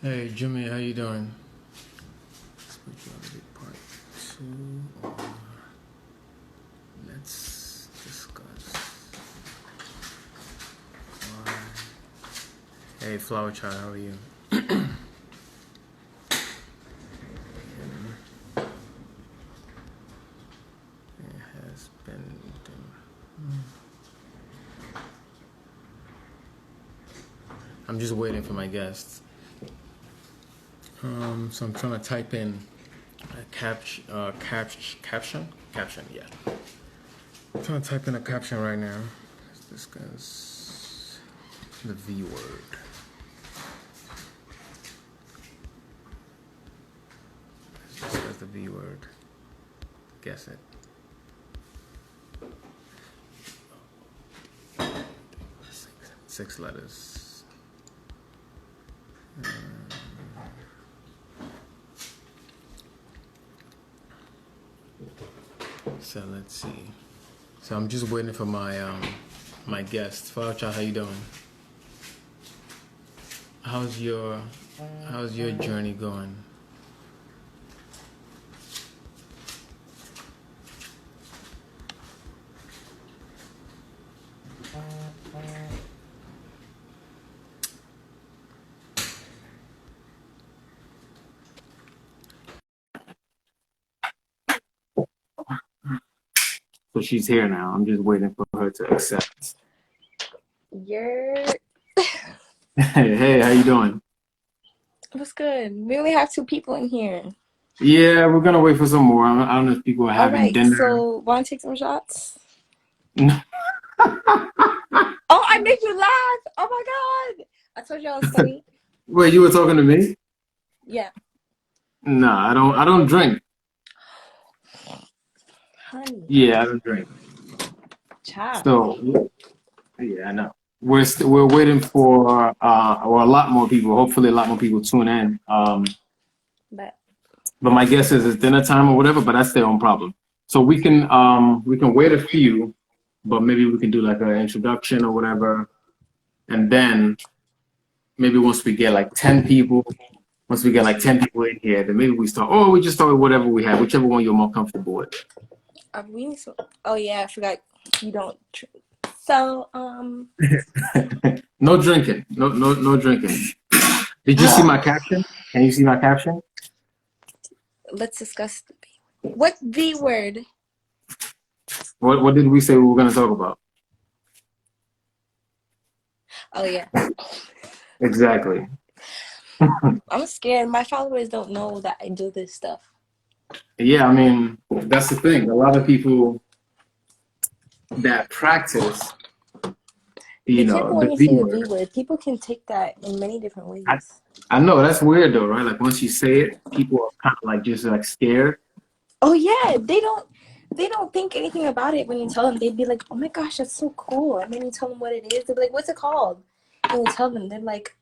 Hey Jimmy, how you doing? Spirituality part two, or let's discuss why. Hey Flower Child, how are you? It has been. I'm just waiting for my guests. So I'm trying to type in a caption. Yeah, I'm trying to type in a caption right now. Let's discuss the V word. Let's discuss the V word. Guess it. Six letters. So let's see. So I'm just waiting for my guest. Flower Child, how you doing? How's your journey going? So she's here now. I'm just waiting for her to accept. You're Hey, how you doing? what's good? We only have two people in here. Yeah, we're gonna wait for some more. I don't know if people are All having right, dinner. so want to take some shots? Oh, I made you laugh! Oh my god! I told you I was funny. Wait, you were talking to me? Yeah, No, I don't. I don't drink. honey, Yeah, I don't drink. child. So yeah, I know. We're waiting for or a lot more people. Hopefully, a lot more people tune in. But But my guess is it's dinner time or whatever. But that's their own problem. So we can wait a few, but maybe we can do like an introduction or whatever, and then maybe once we get like 10 people in here, then maybe we start. Or we just start with whatever we have, whichever one you're more comfortable with. we need some. Oh yeah, I forgot you don't. So No drinking. No drinking. Did you see my caption? Can you see my caption? let's discuss what the word. What did we say we were going to talk about? Oh yeah, Exactly. I'm scared. My followers don't know that I do this stuff. Yeah, I mean, that's the thing. A lot of people that practice, Be careful the when you V say the V word. word. People can take that in many different I, ways. I know that's weird though, right? Like once you say it, people are kind of like just like scared. Oh yeah, they don't think anything about it when you tell them. They'd be like, "Oh my gosh, that's so cool." And then you tell them what it is. They'd be like, "What's it called?" And you tell them, they're like,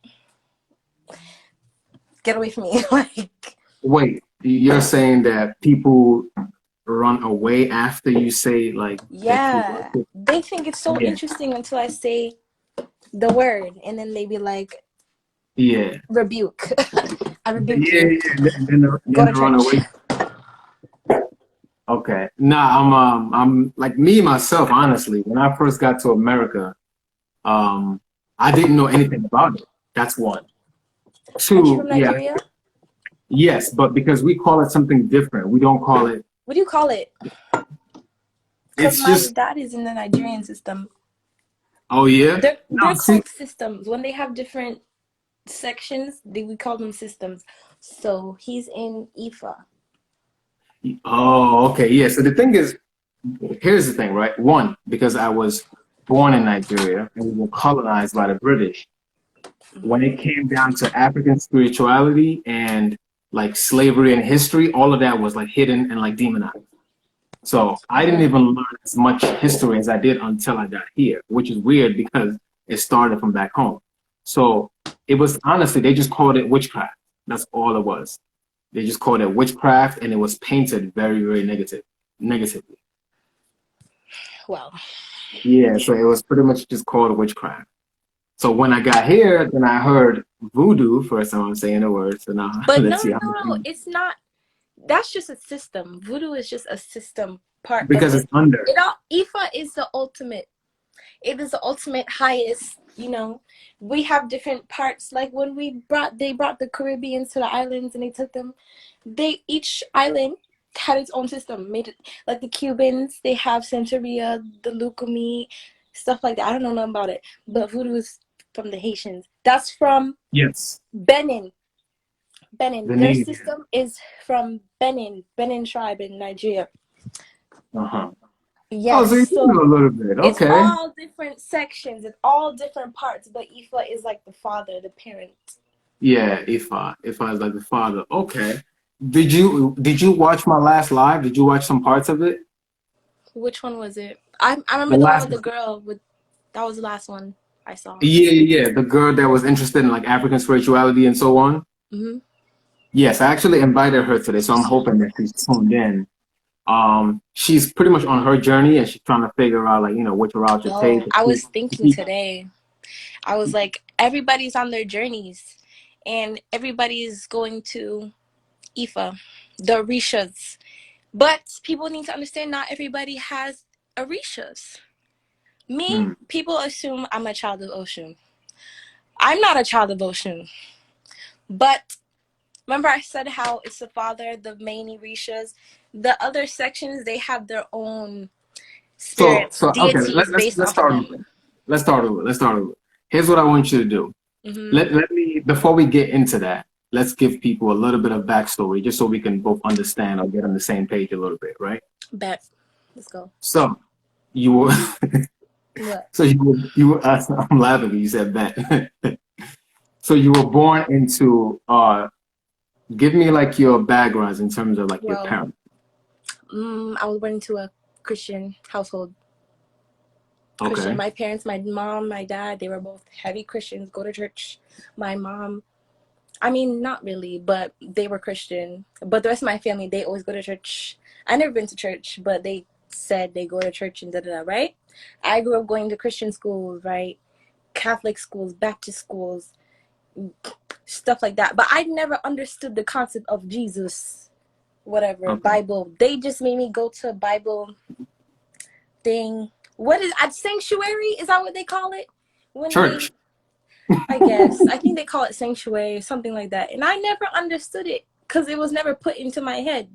"Get away from me!" Like, Wait, you're saying that people run away after you say like the keyword? yeah, they think it's so Yeah, interesting until I say the word, and then they be like, yeah, "Rebuke." I rebuke yeah, you. yeah. Then Go to they run church. away. Okay. Nah, I'm like me myself, honestly, when I first got to America, um, I didn't know anything about it. That's one. Aren't you Two, from yeah, Nigeria? yes, but because we call it something different, we don't call it, What do you call it? Because it's my just, dad is in the Nigerian system. oh yeah. They're No, see, called systems when they have different sections. We call them systems. So he's in Ifa. oh, okay, yeah. So the thing is, here's the thing, right? One, because I was born in Nigeria and we were colonized by the British. When it came down to African spirituality and like slavery and history, all of that was like hidden and like demonized. So I didn't even learn as much history as I did until I got here, which is weird because it started from back home. So it was honestly, they just called it witchcraft. That's all it was. They just called it witchcraft and it was painted very, very negatively. Well, Yeah, so it was pretty much just called witchcraft. So when I got here, then I heard voodoo. First time I'm saying the word. So now But no, let's see no, how. no, no. It's not. That's just a system. Voodoo is just a system part of Because it. it's under. It all Ifa is the ultimate. It is the ultimate highest. We have different parts. Like when they brought the Caribbeans to the islands and they took them. Each island had its own system. Made it like the Cubans. They have Santeria, the Lukumi, stuff like that. I don't know nothing about it, but voodoo is from the Haitians. That's from Yes. Benin. The Their need. system is from Benin tribe in Nigeria. Uh-huh. Oh, so you Yes, do so know a little bit. it's Okay. all different sections. It's all different parts. But Ifa is like the father, the parent. Yeah, Ifa is like the father. Okay. Did you watch my last live? Did you watch some parts of it? Which one was it? I The remember the one last with the girl. That was the last one I saw. Yeah, yeah, yeah. The girl that was interested in like African spirituality and so on. Hmm. Yes, I actually invited her today, so I'm hoping that she's tuned in. She's pretty much on her journey and she's trying to figure out like, which route to take. Oh, I was thinking today. I was like, everybody's on their journeys, and everybody's going to Ifa, the Orishas. But people need to understand not everybody has Orishas. Me, Hmm. people assume I'm a child of Oshun. I'm not a child of Oshun. But remember I said how it's the father, the main Orishas. The other sections, they have their own So spirits, so okay, deities based let's off of start over. them. Let's start over. Let's start over. Here's what I want you to do. Mm-hmm. Let me before we get into that, let's give people a little bit of backstory just so we can both understand or get on the same page a little bit, right? Bet. Let's go. So you were What? so you were I'm laughing when you said that. So you were born into give me like your backgrounds in terms of like your Well, parents. I was born into a Christian household. Christian. Okay. My parents, my mom, my dad, they were both heavy Christians, go to church. My mom, I mean, not really, but they were Christian. But the rest of my family, they always go to church. I never been to church, but they said they go to church and da-da-da, right? I grew up going to Christian schools, right? Catholic schools, Baptist schools, stuff like that. But I never understood the concept of Jesus, whatever, Okay. Bible. They just made me go to a Bible thing. What is at sanctuary? Is that what they call it? When they, Church. I guess, I think they call it sanctuary, something like that. And I never understood it because it was never put into my head.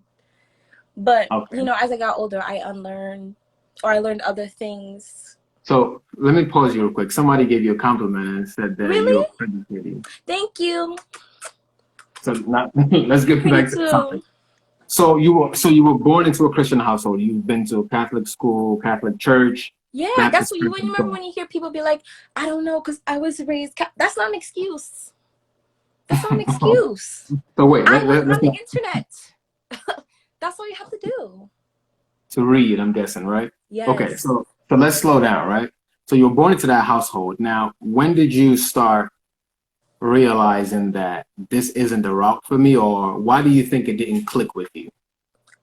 But Okay. as I got older, I unlearned, or I learned other things. So let me pause you real quick. Somebody gave you a compliment and said that Really? you're pretty. Thank you. So not, let's get Me back to the too. topic. So you were born into a Christian household. You've been to a Catholic school, Catholic church, Yeah, that's Baptist what you church, wouldn't and so remember on. when you hear people be like, I don't know, because I was raised. That's not an excuse. That's not an excuse. So wait, I learned let's on the not internet. That's all you have to do. to read. I'm guessing, right? Okay, Yes. so let's slow down, right? So you were born into that household. Now, when did you start realizing that this isn't the route for me, or why do you think it didn't click with you?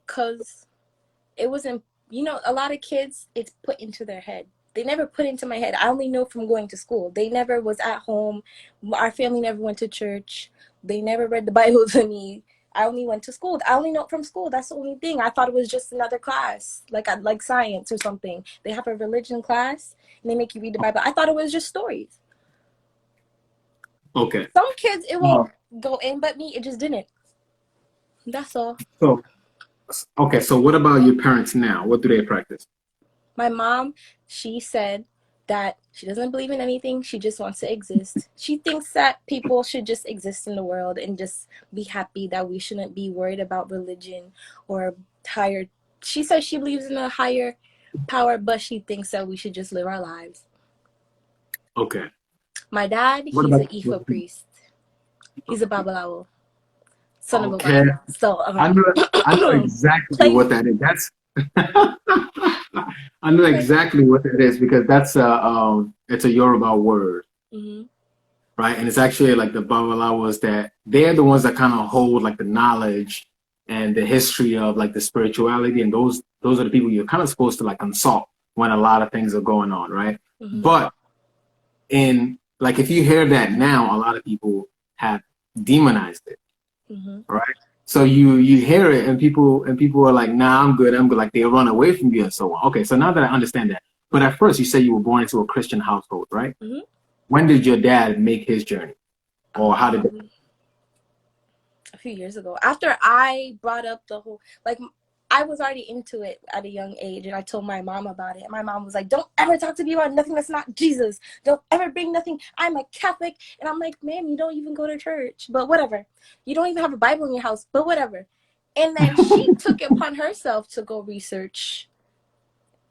Because it wasn't, a lot of kids, it's put into their head. They never put into my head. I only know from going to school. They never was at home. Our family never went to church. They never read the Bible to me. I only went to school. I only know it from school. That's the only thing. I thought it was just another class, like science or something. They have a religion class and they make you read the Bible. I thought it was just stories. Okay. Some kids it will Um, go in, but me it just didn't. That's all. so okay, so what about your parents now? What do they practice? My mom, she said that she doesn't believe in anything. She just wants to exist. She thinks that people should just exist in the world and just be happy, that we shouldn't be worried about religion or higher. She says she believes in a higher power, but she thinks that we should just live our lives. Okay. My dad, What he's an about Ifa priest. He's a Babalawo, son of a okay? Babalawo. So, I know exactly play. what that is. That's I know exactly what that is because that's it's a Yoruba word, Mm-hmm. right? And it's actually like the Babalawas that they're the ones that kind of hold like the knowledge and the history of like the spirituality, and those are the people you're kind of supposed to like consult when a lot of things are going on, right? Mm-hmm. But in like if you hear that now, a lot of people have demonized it, right? So you hear it, and people are like, "Nah, I'm good." Like they run away from you and so on. Okay, so now that I understand that, but at first you say you were born into a Christian household, right? When did your dad make his journey, or how did it? A few years ago, after I brought up the whole, like, I was already into it at a young age, and I told my mom about it. And my mom was like, "Don't ever talk to me about nothing that's not Jesus. Don't ever bring nothing. I'm a Catholic." And I'm like, "Ma'am, you don't even go to church, but whatever. You don't even have a Bible in your house, but whatever." And then she took it upon herself to go research.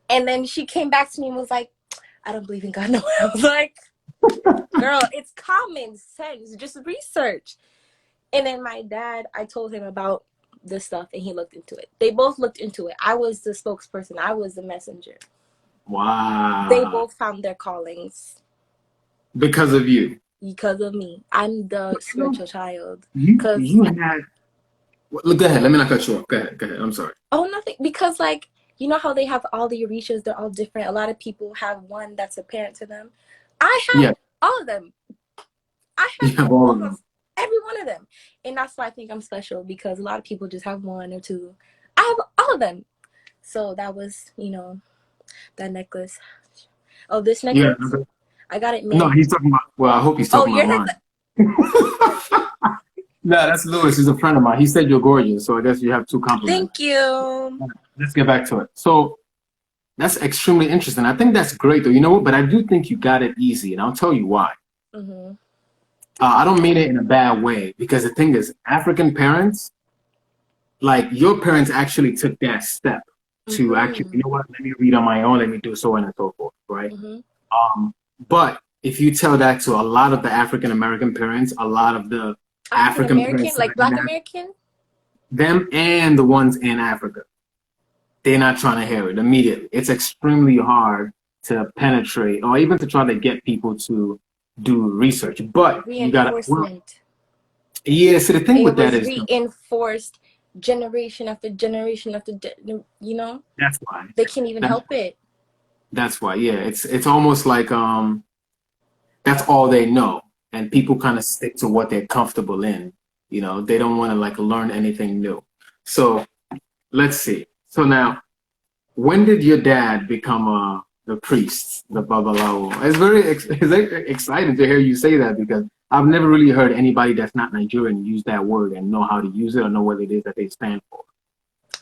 And then she came back to me and was like, "I don't believe in God no more." I was like, "Girl, it's common sense. Just research." And then my dad, I told him about this stuff, and he looked into it. They both looked into it. I was the spokesperson. I was the messenger. Wow. They both found their callings. Because of you. Because of me. I'm the spiritual child. You had... Look, go ahead. Let me not cut you off. Go ahead. I'm sorry. Oh, nothing. Because, like, you know how they have all the Orishas? They're all different. A lot of people have one that's a parent to them. I have all of them. I have almost every one of them. And that's why I think I'm special, because a lot of people just have one or two. I have all of them. So that was, that necklace. Oh, this necklace? Yeah. I got it made. No, he's talking about... Well, I hope he's talking about mine. No, that's Lewis. He's a friend of mine. He said you're gorgeous, so I guess you have two compliments. Thank you. Let's get back to it. So that's extremely interesting. I think that's great, though. You know what? But I do think you got it easy, and I'll tell you why. I don't mean it in a bad way, because the thing is, African parents, like your parents actually took that step to actually, you know what, let me read on my own, let me do so on and so forth, right? But if you tell that to a lot of the African American parents, a lot of the African parents, like Black American, them and the ones in Africa, they're not trying to hear it immediately. It's extremely hard to penetrate or even to try to get people to do research. But you got to... Yeah, so the thing with that is... reinforced generation after generation after, That's why. They can't even help it. That's why, yeah. It's almost like that's all they know. And people kind of stick to what they're comfortable in. They don't want to like learn anything new. So let's see. So now, when did your dad become the priest, the Babalawo? It's very exciting to hear you say that, because I've never really heard anybody that's not Nigerian use that word and know how to use it or know what it is that they stand for.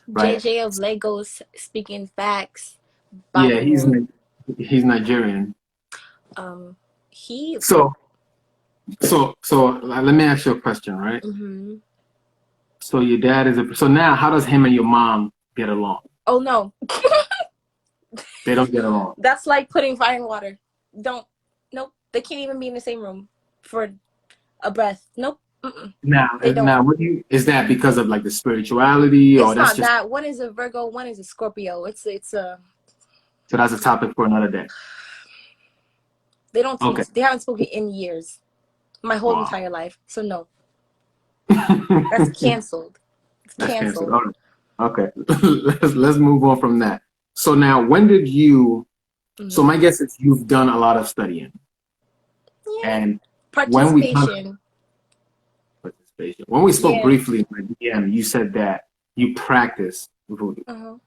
Right? JJ of Lagos, speaking facts. Yeah, he's Nigerian. So let me ask you a question, right? So your dad is so now how does him and your mom get along? Oh no. They don't get along. That's like putting fire in water. Nope. They can't even be in the same room for a breath. Nope. Now, is that because of like the spirituality, or that's not that? One is a Virgo, one is a Scorpio. It's a. So that's a topic for another day. They don't. They haven't spoken in years, my whole entire life. So no. That's canceled. It's canceled. All right. Okay, let's move on from that. So now, when did you? So my guess is you've done a lot of studying. Yeah. And participation. When we spoke briefly in my DM, you said that you practice voodoo.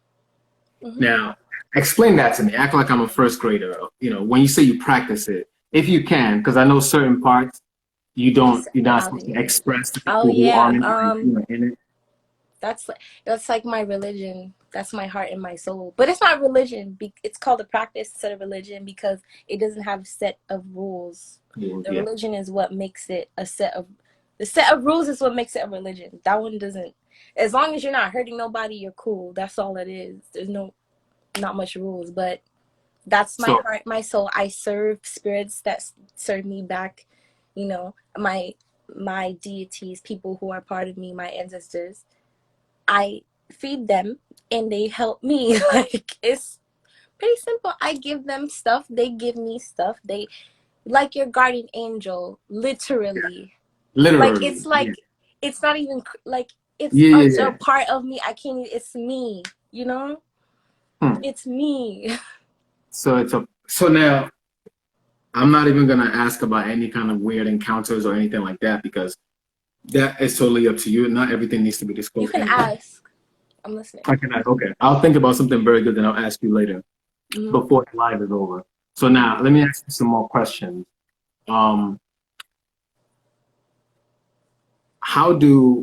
Now, explain that to me. Act like I'm a first grader. When you say you practice it, if you can, because I know certain parts you're not supposed to express to people who aren't in it. That's like my religion. That's my heart and my soul. But it's not religion. It's called a practice instead of religion, because it doesn't have a set of rules. The religion is what makes it a set of... The set of rules is what makes it a religion. That one doesn't... As long as you're not hurting nobody, you're cool. That's all it is. There's not much rules. But that's my heart, my soul. I serve spirits that serve me back. My deities, people who are part of me, my ancestors. I feed them and they help me. Like, it's pretty simple. I give them stuff, they give me stuff. They like your guardian angel, literally. Like, it's like it's not even like it's a part of me. I can't. It's me. It's me. So now I'm not even gonna ask about any kind of weird encounters or anything like that because that is totally up to you. Not everything needs to be You disclosed can anyway. ask. I'm listening. I can ask. Okay, I'll think about something very good, then I'll ask you later Hmm. before the live is over. So now let me ask you some more questions. Um,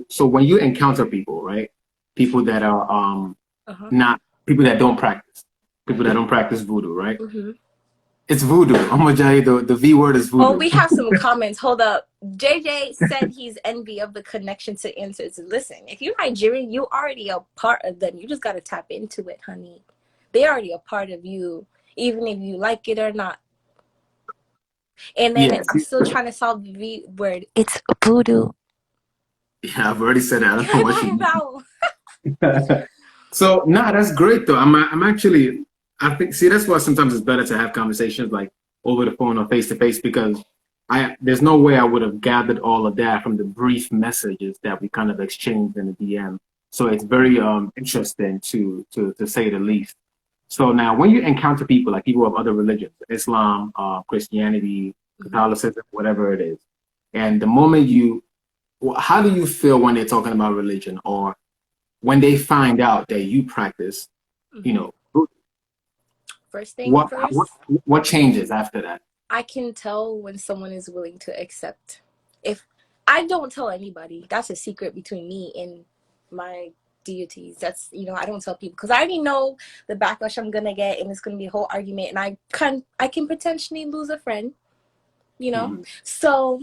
so when you encounter people, right? People that are Uh-huh. not people that don't practice, people that don't practice voodoo, right? Hmm. It's voodoo. Oh my God, the V word is Oh, voodoo. we have some comments. Hold up. JJ said he's envy of the connection to answers. Listen, if you're Nigerian, you already a part of them. You just got to tap into it, honey. They're already a part of you, even if you like it or not. And then Yes. I'm still trying to solve the V word. It's voodoo. Yeah, I've already said that. I don't know what you Vowel. mean. So, nah, that's great though. I'm actually, I think, see, that's why sometimes it's better to have conversations like over the phone or face to face because there's no way I would have gathered all of that from the brief messages that we kind of exchanged in the DM. So it's very interesting to say the least. So now, when you encounter people like people of other religions, Islam, Christianity, Mhm. Catholicism, whatever it is, and the moment how do you feel when they're talking about religion or when they find out that you practice, you Mhm. know, First thing what what first, what changes after that? I can tell when someone is willing to accept. If I don't tell anybody, that's a secret between me and my deities. That's, I don't tell people because I already know the backlash I'm gonna get, and it's gonna be a whole argument, and I can potentially lose a friend. Mhm. So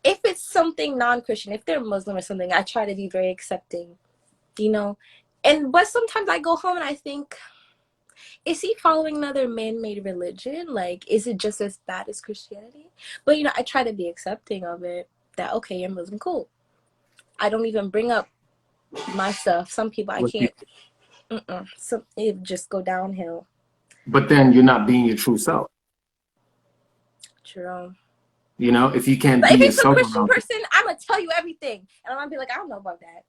if it's something non-Christian, if they're Muslim or something, I try to be very accepting. You know, but sometimes I go home and I think, is he following another man-made religion? Like, is it just as bad as Christianity? But I try to be accepting of it. That okay, you're Muslim, cool. I don't even bring up my stuff. Some people I can't. So it just go downhill. But then you're not being your true self. True. If you can't But be if it's a yourself Christian around person, I'm gonna tell you everything, and I'm gonna be like, I don't know about that.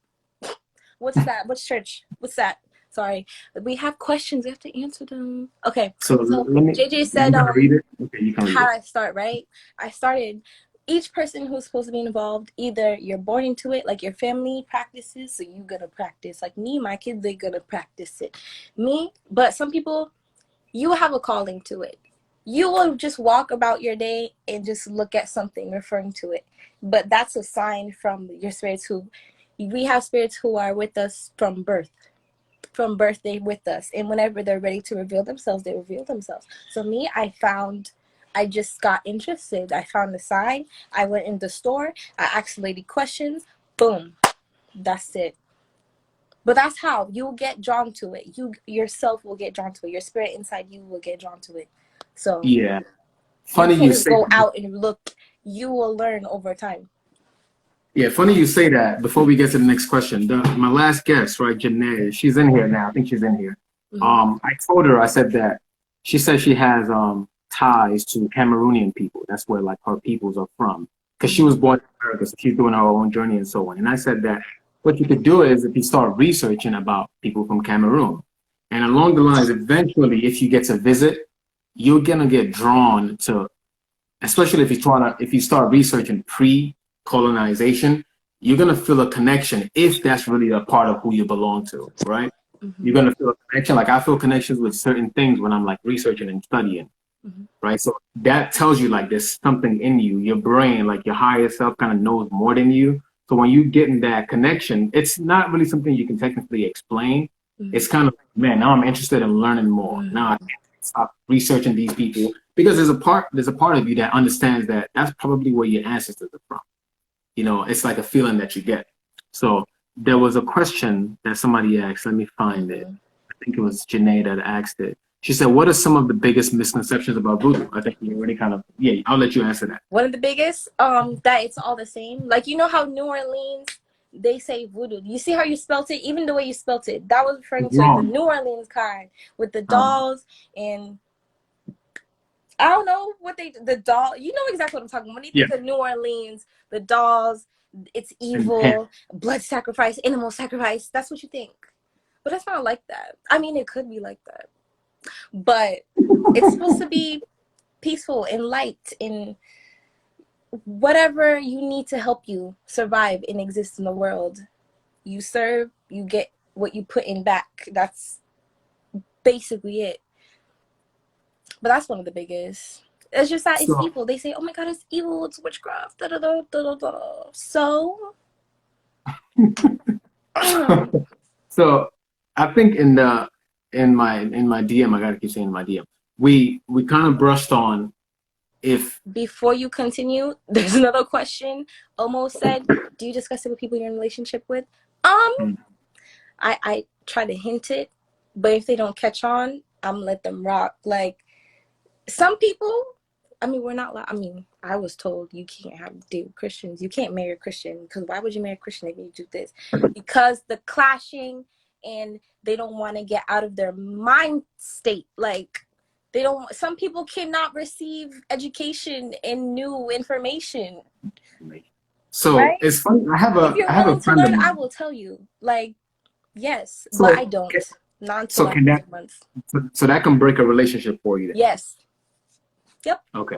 What's that? What's church? What's that? Sorry, we have questions. We have to answer them. Okay, so so let me. JJ You said, gonna read it? Okay, you can read how it. I start, right? I started each person who's supposed to be involved, either you're born into it, like your family practices, so you're gonna practice. Like me, my kids, they're gonna practice it. Me, but some people, you have a calling to it. You will just walk about your day and just look at something referring to it. But that's a sign from your spirits we have spirits who are with us from birth. From birth, they with us, and whenever they're ready to reveal themselves, they reveal themselves. So me, I just got interested. I found the sign. I went in the store. I asked the lady questions. Boom, that's it. But that's how you'll get drawn to it. You yourself will get drawn to it. Your spirit inside you will get drawn to it. So Yeah. you Funny can't you just say go that. out and look. You will learn over time. Yeah, funny you say that. Before we get to the next question, my last guest, right, Janae, she's in here now. I think she's in here. Mm-hmm. I told her, I said that she said she has ties to Cameroonian people. That's where like her peoples are from. Because she Mm-hmm. was born in America, so she's doing her own journey and so on. And I said that what you could do is if you start researching about people from Cameroon, and along the lines, eventually, if you get to visit, you're gonna get drawn to, especially if you start researching pre-colonization, you're gonna feel a connection if that's really a part of who you belong to, right? You're Mm-hmm. gonna feel a connection. Like I feel connections with certain things when I'm like researching and studying, Mm-hmm. right? So that tells you like there's something in you. Your brain, like your higher self, kind of knows more than you. So when you get in that connection, it's not really something you can technically explain. Mm-hmm. It's kind of, man, now I'm interested in learning more. Now I Mm-hmm. can't stop researching these people because there's a part of you that understands that that's probably where your ancestors are from. It's like a feeling that you get. So there was a question that somebody asked. Let me find it. Mm-hmm. I think it was Janae that asked it. She said, "What are some of the biggest misconceptions about voodoo?" I think you already kind of, yeah. I'll let you answer that. One of the biggest, that it's all the same. Like, how New Orleans, they say voodoo. You see how you spelt it? Even the way you spelt it, that was referring to the Wrong. New Orleans kind with the Um, dolls, and I don't know what the doll. You know exactly what I'm talking about. When you yeah, think of New Orleans, the dolls, it's and pan. evil, blood sacrifice, animal sacrifice. That's what you think. But it's not like that. I mean, it could be like that, but it's supposed to be peaceful and light and whatever you need to help you survive and exist in the world. You serve, you get what you put in back. That's basically it. But that's one of the biggest. It's just that it's So, evil. They say, oh my God, it's evil. It's witchcraft. Da, da, da, da, da, da. So, so I think in my DM, I gotta keep saying my DM. We kind of brushed on if before you continue, there's another question. Almost said, do you discuss it with people you're in a relationship with? I try to hint it, but if they don't catch on, I'm let them rock. Like, some people, I mean, we're not, I mean, I was told you can't have date with Christians. You can't marry a Christian, because why would you marry a Christian if you do this? Because the clashing, and they don't want to get out of their mind state. Like, they don't, some people cannot receive education and new information. so Right? it's funny. If you're I have a willing to friend of learn, I mine. will tell you. Like, yes, but I So don't. Not until so can after that 2 months. so that can break a relationship for you then? Yes. Yep. Okay.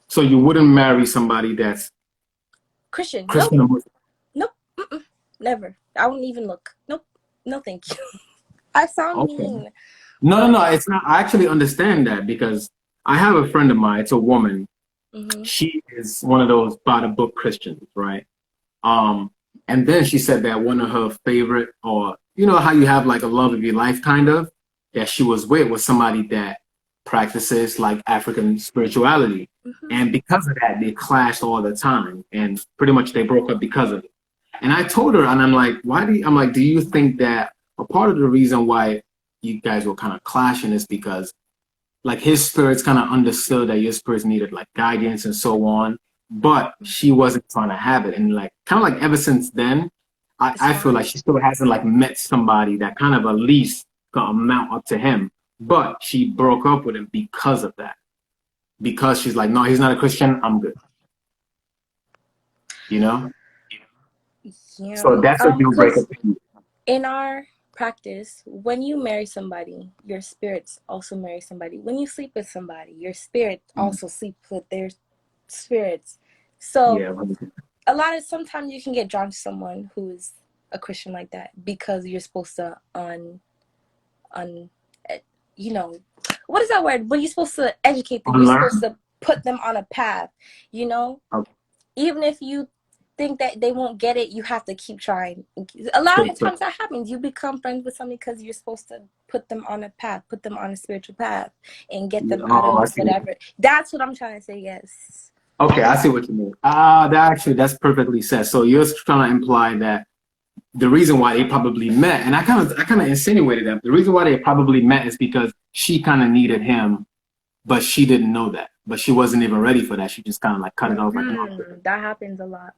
So you wouldn't marry somebody that's Christian. Christian or Muslim? Nope. Mm-mm. Never. I wouldn't even look. Nope. No, thank you. I sound Okay. mean. No. It's not. I actually understand that because I have a friend of mine. It's a woman. Mm-hmm. She is one of those by the book Christians, right? And then she said that one of her favorite, or you know how you have like a love of your life kind of, that she was with was somebody that practices like African spirituality. Mm-hmm. And because of that, they clashed all the time. And pretty much they broke up because of it. And I told her, and I'm like, do you think that a part of the reason why you guys were kind of clashing is because like his spirits kind of understood that your spirits needed like guidance and so on, but she wasn't trying to have it. And like kind of like ever since then, I feel like she still hasn't like met somebody that kind of at least got amount up to him. But she broke up with him because of that. Because she's like, no, he's not a Christian, I'm good. You know? Yeah. So that's a deal breaker for you. In our practice, when you marry somebody, your spirits also marry somebody. When you sleep with somebody, your spirit also sleeps with their spirits. So Yeah. sometimes you can get drawn to someone who is a Christian like that, because you're supposed to you know, what is that word? When you're supposed to educate them, you're supposed to put them on a path, you know? Okay. Even if you think that they won't get it, you have to keep trying. A lot of the times that happens. You become friends with somebody because you're supposed to put them on a path, put them on a spiritual path, and get them out of whatever. That's what I'm trying to say, yes. Okay, I see what you mean. That's perfectly said. So you're trying to imply that the reason why they probably met, and I kind of insinuated that the reason why they probably met is because she kind of needed him, but she didn't know that. But she wasn't even ready for that. She just kind of like cut it off. That happens a lot.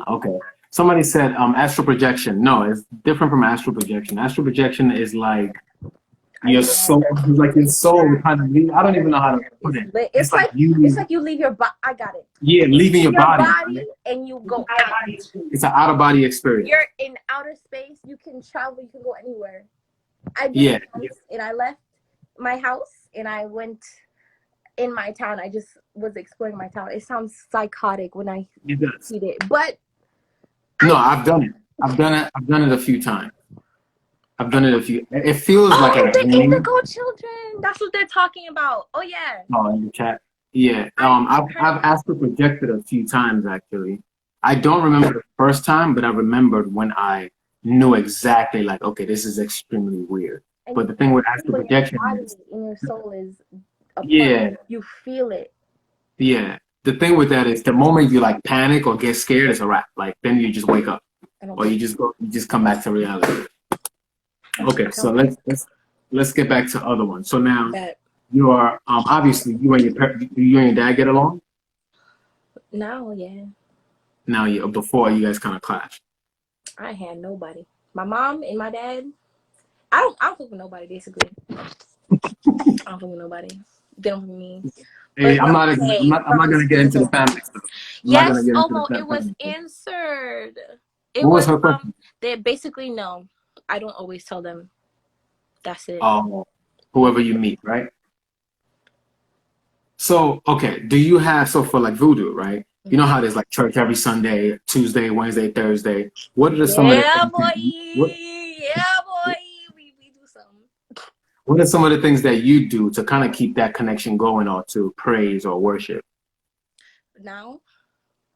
Okay. Somebody said astral projection. No, it's different from astral projection. Astral projection is like your soul, like your soul kind of leave. I don't even know how to put it. It's like you leave your body. I got it. Yeah, leaving your body and you go out. It's an out of body experience. You're in outer space. You can travel. You can go anywhere. And I left my house and I went in my town. I just was exploring my town. It sounds psychotic when I read it, but no, I've done it. I've done it a few times. It feels like a the dream. indigo children. That's what they're talking about. Oh yeah. Oh, in the chat. Yeah. I've astral projected a few times actually. I don't remember the first time, but I remembered when I knew exactly like, okay, this is extremely weird. And but the thing with astral projection is in your soul is you feel it. Yeah. The thing with that is the moment you like panic or get scared, it's a wrap. Like then you just wake up. Or you just come back to reality. Okay, so let's get back to other ones. So now you are obviously you and your dad get along? Now, yeah. Now before you guys kind of clashed. I had nobody. My mom and my dad. I don't fuck with nobody basically. I don't fuck with nobody. They don't fuck with me. Hey, I'm not gonna get into the family stuff. Yes, it was answered. What was her question? They basically no. I don't always tell them. That's it. Whoever you meet, right? So, okay, do you have, so for like voodoo, right? You know Mhm. how there's like church every Sunday, Tuesday, Wednesday, Thursday. What are some of the Yeah, things boy. that Yeah, boy. We do something. what are some of the things that you do to kind of keep that connection going or to praise or worship? Now,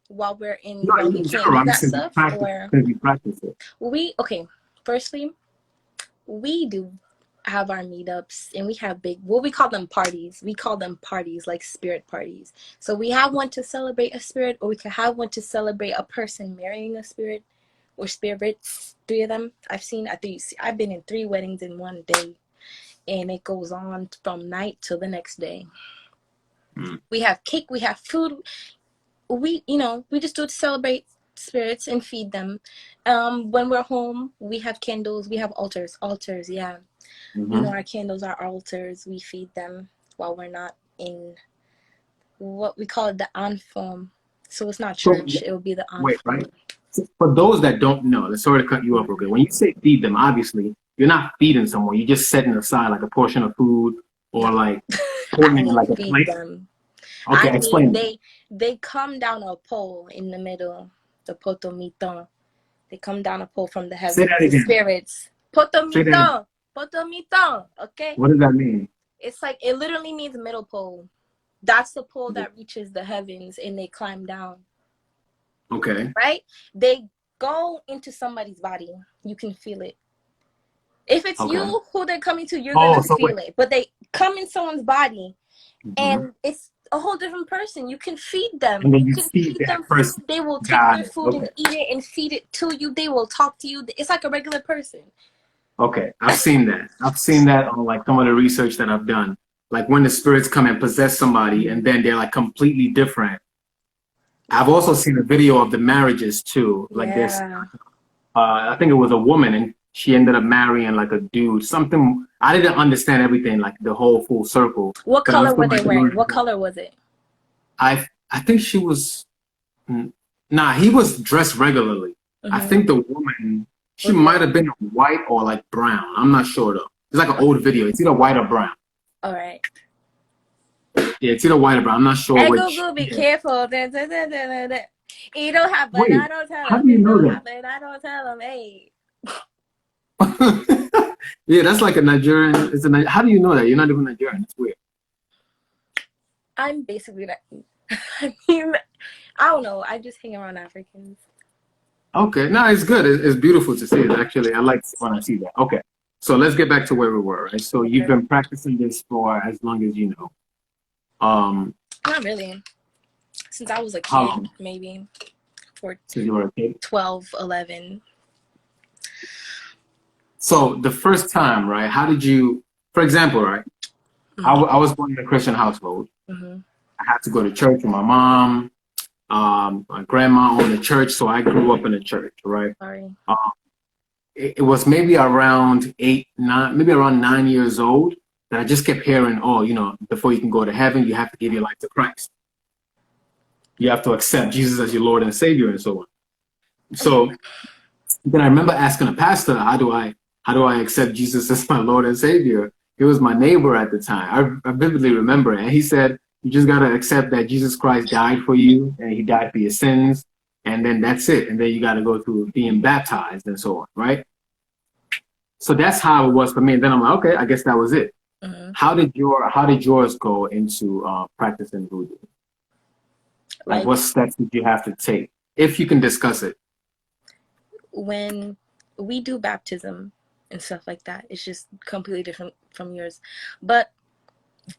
while we're in, No, while we in can't general, do right? that stuff, or Since you practice it. okay, firstly, we do have our meetups and we have big, what we call them parties. We call them parties, like spirit parties. So we have one to celebrate a spirit, or we could have one to celebrate a person marrying a spirit or spirits. Three of them. I've been in 3 weddings in one day, and it goes on from night till the next day. Mm. We have cake, we have food. We just do it to celebrate spirits and feed them. When we're home, we have candles, we have altars, yeah. Hmm. Our candles are altars. We feed them while we're not in what we call it the anfom. So it's not So, church, it will be the wait, right? anfom. So for those that don't know, let's sorry to cut you off real quick. When you say feed them, obviously, you're not feeding someone. You're just setting aside like a portion of food or No, like I putting it in mean like a feed plate. them. I Okay, mean explain. they come down a pole in the middle, the potomito. They come down a pole from the Say heavens, that the again. spirits. Say that again. Potomito. Okay, What does that mean? it's like it literally means middle pole. That's the pole that reaches the heavens, and they climb down. Okay. Right? They go into somebody's body. You can feel it. If it's Okay. you who they're coming to, you're Oh, gonna so wait. feel it. But they come in someone's body, Hmm. and it's a whole different person. You can feed them. And then You you can feed feed that them person. food. They will take Got their it. food and Okay. eat it and feed it to you. They will talk to you. It's like a regular person. Okay. I've seen that. I've seen that on like some of the research that I've done. Like when the spirits come and possess somebody and then they're like completely different. I've Yeah. also seen a video of the marriages too. Like this, Yeah. I think it was a woman and she ended up marrying like a dude. Something I didn't understand everything, like the whole full circle, What but I'm color still were they like wearing? learning What more. color was it? I think she was nah. He was dressed regularly. I Mm-hmm. think the woman she Was might white. have been white or like brown. I'm not sure though. It's like an old video. It's either white or brown. All right. Yeah, it's either white or brown. I'm not sure Hey which. Google, be Yeah. careful. It don't happen. Wait, I don't tell how them. do you It know don't that? happen. I don't tell them. Hey. Yeah, that's like a Nigerian. How do you know that? You're not even Nigerian. It's weird. I'm basically that. I mean, I don't know. I just hang around Africans. Okay, no, it's good. It's beautiful to see it. Actually, I like when I see that. Okay, so let's get back to where we were, right? So you've Okay. been practicing this for as long as you know. Um, Not really. Since I was a how kid, long? maybe for Since you were a kid? 12, 11. So the first time, right? How did you, for example, right? Mm-hmm. I was born in a Christian household. Mm-hmm. I had to go to church with my mom. My grandma owned a church, so I grew up in a church, right? Sorry. Um, it was maybe around 8, 9, maybe around 9 years old that I just kept hearing, oh, before you can go to heaven, you have to give your life to Christ. You have to accept Jesus as your Lord and Savior and so on. So then I remember asking a pastor, how do I accept Jesus as my Lord and Savior? He was my neighbor at the time. I vividly remember it. And he said, you just got to accept that Jesus Christ died for you and he died for your sins. And then that's it. And then you got to go through being baptized and so on, right? So that's how it was for me. And then I'm like, okay, I guess that was it. Mm-hmm. How did yours go into practicing voodoo? Like, Like what steps did you have to take, if you can discuss it? when we do baptism and stuff like that, it's just completely different from yours. But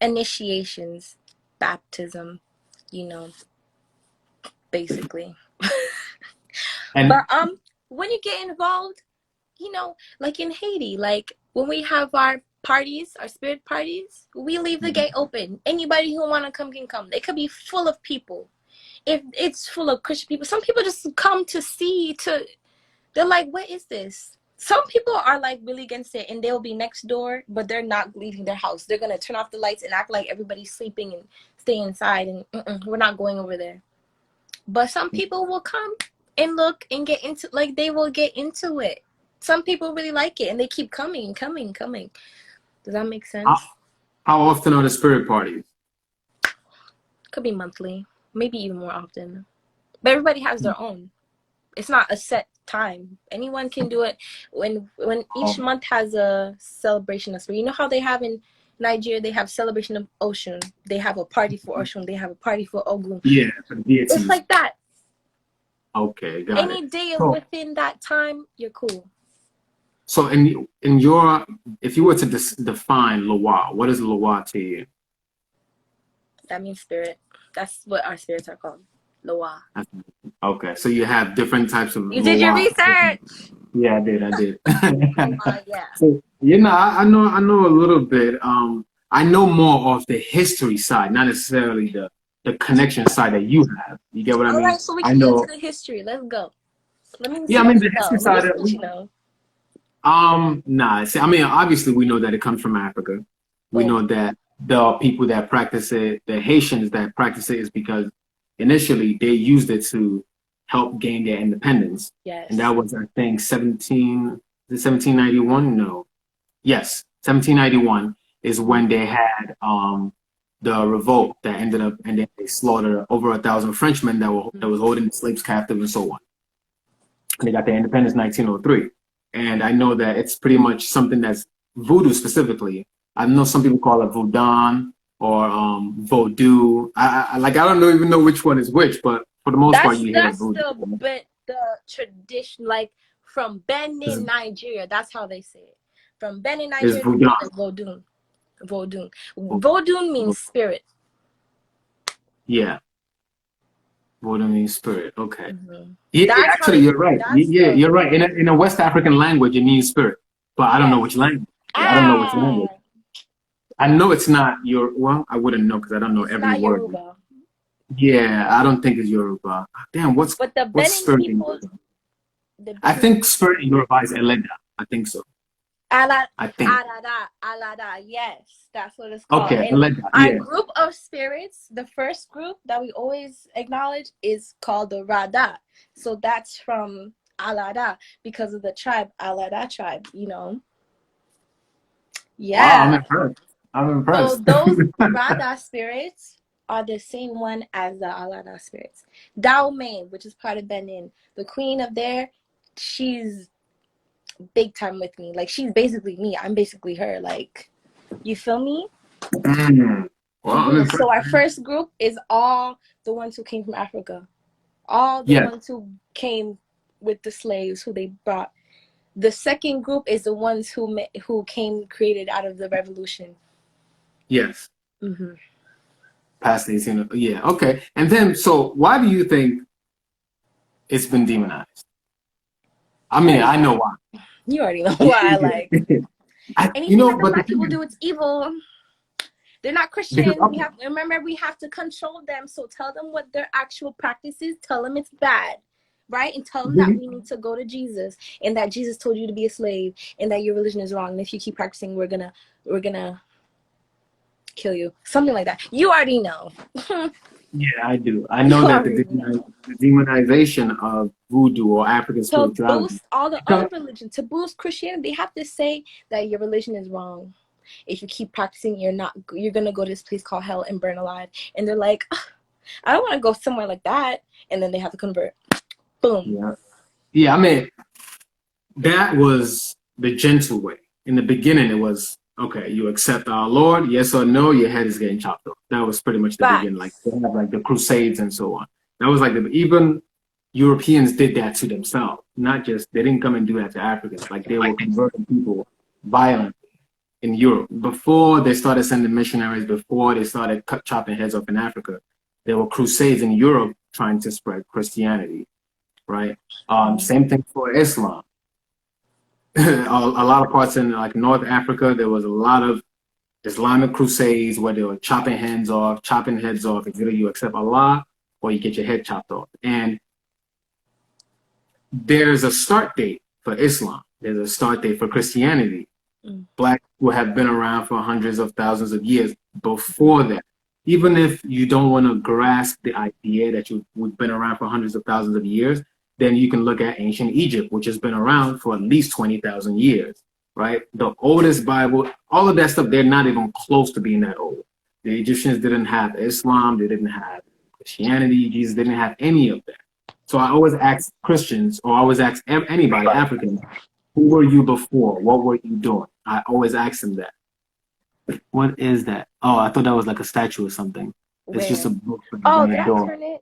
initiations, baptism, you know, basically. And But when you get involved, like in Haiti, like when we have our parties, our spirit parties, we leave the gate open. Anybody who wanna come can come. They could be full of people. If it's full of Christian people, some people just come to see to they're like, what is this? Some people are like really against it and they'll be next door, but they're not leaving their house. They're gonna turn off the lights and act like everybody's sleeping and stay inside and we're not going over there. But some people will come and look and get into like they will get into it. Some people really like it and they keep coming, coming, coming. Does that make how, sense? how often are the spirit parties? Could be monthly, maybe even more often. But everybody has their own. It's not a set time. Anyone can do it when each month has a celebration of spirit. You know how they have in Nigeria, they have celebration of Oshun. They have a party for Oshun. They have a party for Ogun. Yeah, for the deities. It's like that. Okay, got Any it. day So, within that time, you're cool. so in your, if you were to define Loa, what is Loa to you? That means spirit. That's what our spirits are called. Loa. Okay, so you have different types of You did your Loa. research. Yeah, I did. Yeah. So, I know a little bit. I know more of the history side, not necessarily the connection side that you have. You get what I All mean? right, so we I can get into know. the history. Let's go. Let me Yeah, see I mean what the you know. history Let me side. see what you know. Nah. See, I mean, obviously we know that it comes from Africa. We Boom. know that the people that practice it, the Haitians that practice it, is because initially they used it to help gain their independence. Yes. And that was, I think, 1791? No. Yes, 1791 is when they had the revolt that ended up, and then they slaughtered over 1,000 Frenchmen that was holding slaves captive and so on. And they got their independence in 1903. And I know that it's pretty much something that's voodoo specifically. I know some people call it voodoo or voodoo. I don't even know which one is which, but for the most part, you hear voodoo. The tradition, like from Benin, Nigeria. That's how they say it. From Benin, Nigeria, they call it voodoo. Voodoo. Voodoo means spirit. Yeah. Voodoo means spirit. Okay. Mm-hmm. Yeah, actually, you're right. Yeah, you're right. In a West African language, it means spirit, but I don't know which language. I don't know which language. I know it's not well, I wouldn't know because I don't know every word. Yoruba. Yeah, I don't think it's Yoruba. Damn, what's spirit people, in Yoruba? I think spirit in Yoruba is Eleda. I think so. I think. Alada, yes, that's what it's called. Okay, and Eleda, our group of spirits, the first group that we always acknowledge is called the Rada. So that's from Alada because of the tribe, Alada tribe, Yeah. Wow, I'm impressed. So those Rada spirits are the same one as the Alada spirits. Daomain, which is part of Benin, the queen of there, she's big time with me. Like, she's basically me. I'm basically her. Like, you feel me? Well, So our first group is all the ones who came from Africa. All the ones who came with the slaves who they brought. The second group is the ones who came created out of the revolution. Yes. Mm-hmm. Past 18. Yeah. Okay. And then, so why do you think it's been demonized? I mean, I know why. You already know why. Like, anything that the black people do, it's evil. They're not Christian. We have to control them. So tell them what their actual practice is. Tell them it's bad, right? And tell them that we need to go to Jesus, and that Jesus told you to be a slave, and that your religion is wrong. And if you keep practicing, we're gonna kill you. Something like that. You already know. Yeah, I do. I know that the demonization of voodoo or African spirituality. To boost all the other religions, to boost Christianity, they have to say that your religion is wrong. If you keep practicing, you're gonna go to this place called hell and burn alive. And they're like, I don't want to go somewhere like that. And then they have to convert. Boom. Yeah. I mean, that was the gentle way. In the beginning, it was, okay, you accept our Lord, yes or no, your head is getting chopped off. That was pretty much the beginning. Like, they have like the Crusades and so on. That was like even Europeans did that to themselves. Not just, they didn't come and do that to Africans. Like, they were converting people violently in Europe. Before they started sending missionaries, before they started chopping heads off in Africa, there were crusades in Europe trying to spread Christianity, right? Same thing for Islam. A lot of parts in like North Africa, there was a lot of Islamic crusades where they were chopping heads off. It's either you accept Allah or you get your head chopped off. And there's a start date for Islam. There's a start date for Christianity. Black people have been around for hundreds of thousands of years before that. Even if you don't want to grasp the idea that we've been around for hundreds of thousands of years, then you can look at ancient Egypt, which has been around for at least 20,000 years, right? The oldest Bible, all of that stuff, they're not even close to being that old. The Egyptians didn't have Islam, they didn't have Christianity, Jesus didn't have any of that. So I always ask Christians, or I always ask anybody, Africans, who were you before? What were you doing? I always ask them that. What is that? Oh, I thought that was like a statue or something. It's just a Where? book Oh, on the did I door. turn it?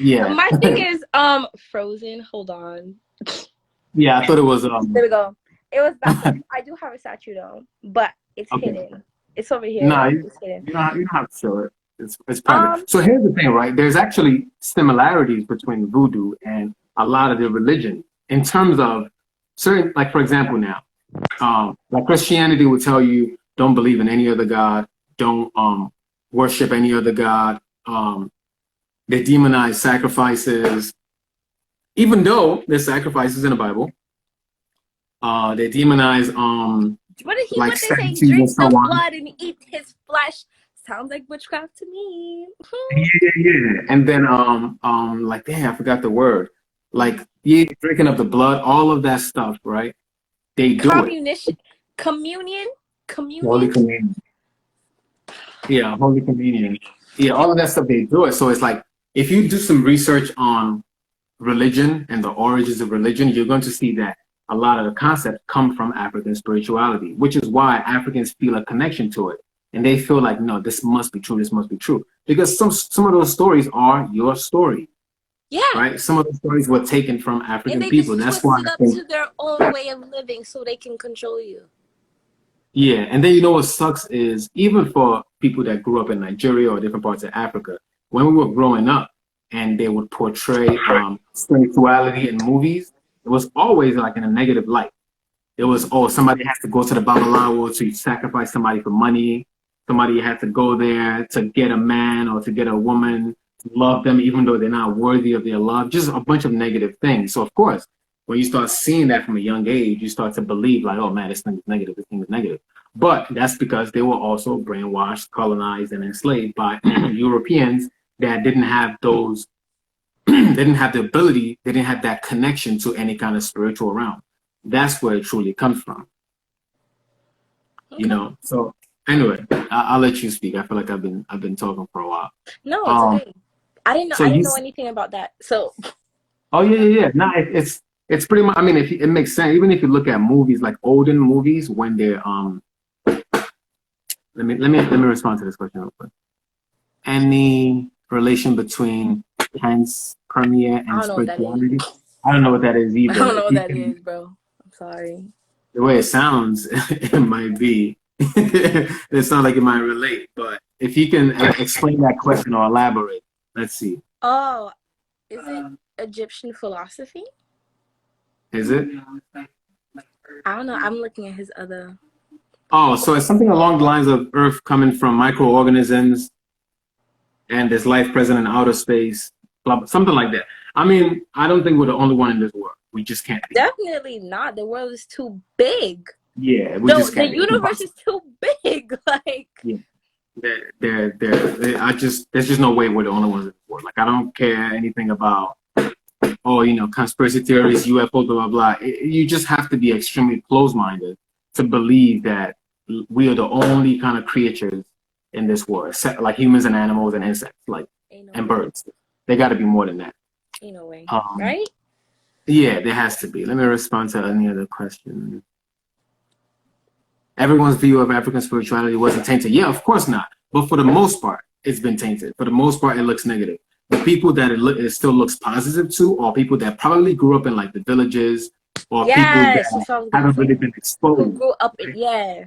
Yeah. My thing is Frozen. Hold on. Yeah, I thought it was There we go. It was back there. I do have a statue though, but it's okay. hidden. It's over here. No, It's hidden. you don't have to show it. It's Um, private. So here's the thing, right? There's actually similarities between voodoo and a lot of the religion in terms of certain, like for example, now, like Christianity will tell you don't believe in any other god, don't worship any other god. They demonize sacrifices, even though there's sacrifices in the Bible. They demonize what did he? like What they say? statues and Drink so the on. blood and eat his flesh. Sounds like witchcraft to me. Yeah. And then like damn, I forgot the word. Like yeah, drinking of the blood, all of that stuff, right? They do it. Communion, Holy communion. Communion. Yeah, Holy Communion. Yeah, all of that stuff they do it. So it's like if you do some research on religion and the origins of religion, you're going to see that a lot of the concepts come from African spirituality, which is why Africans feel a connection to it. And they feel like, no, this must be true, this must be true. Because some of those stories are your story, Yeah. right? Some of the stories were taken from And African they people. just That's twist why it I up think, to their own way of living so they can control you. yeah. And then you know what sucks is even for people that grew up in Nigeria or different parts of Africa, when we were growing up and they would portray spirituality in movies, it was always like in a negative light. It was, oh, somebody has to go to the Babalawo to sacrifice somebody for money. Somebody had to go there to get a man or to get a woman to love them, even though they're not worthy of their love. Just a bunch of negative things. So, of course, when you start seeing that from a young age, you start to believe, like, oh, man, this thing is negative, this thing is negative. But that's because they were also brainwashed, colonized, and enslaved by Europeans that didn't have those, they didn't have the ability, they didn't have that connection to any kind of spiritual realm. That's where it truly comes from, Okay. you know. So anyway, I'll let you speak. I feel like I've been talking for a while. No, it's okay. I didn't know. So I didn't know anything about that. So. Oh yeah. No, it's pretty much. I mean, if it makes sense, even if you look at movies like olden movies when they're Let me respond to this question real quick. Any relation between panspermia I and don't know what that is. spirituality? I don't know what that is I either. don't know what that is, bro. I'm sorry. The way it sounds, it might be. It sounds like it might relate, but if you can explain that question or elaborate, let's see. Oh, is it Egyptian philosophy? Is it? I don't know. I'm looking at his other. Oh, so it's something along the lines of Earth coming from microorganisms and there's life present in outer space, blah, blah, something like that. I mean, I don't think we're the only one in this world. We just can't be. Definitely not. The world is too big. Yeah, we just The can't be. universe is too big. Like, Yeah. There's just no way we're the only ones in this world. Like, I don't care anything about, oh, you know, conspiracy theories, UFO, blah, blah, blah. You just have to be extremely close-minded to believe that we are the only kind of creatures in this world, like humans and animals and insects, like, and birds. They got to be more than that. Ain't no way, right? Yeah, there has to be. Let me respond to any other question. Everyone's view of African spirituality wasn't tainted. Yeah, of course not. But for the most part, it's been tainted. For the most part, it looks negative. The people that it still looks positive to are people that probably grew up in like the villages or people that haven't really been exposed. Who grew up in, yeah.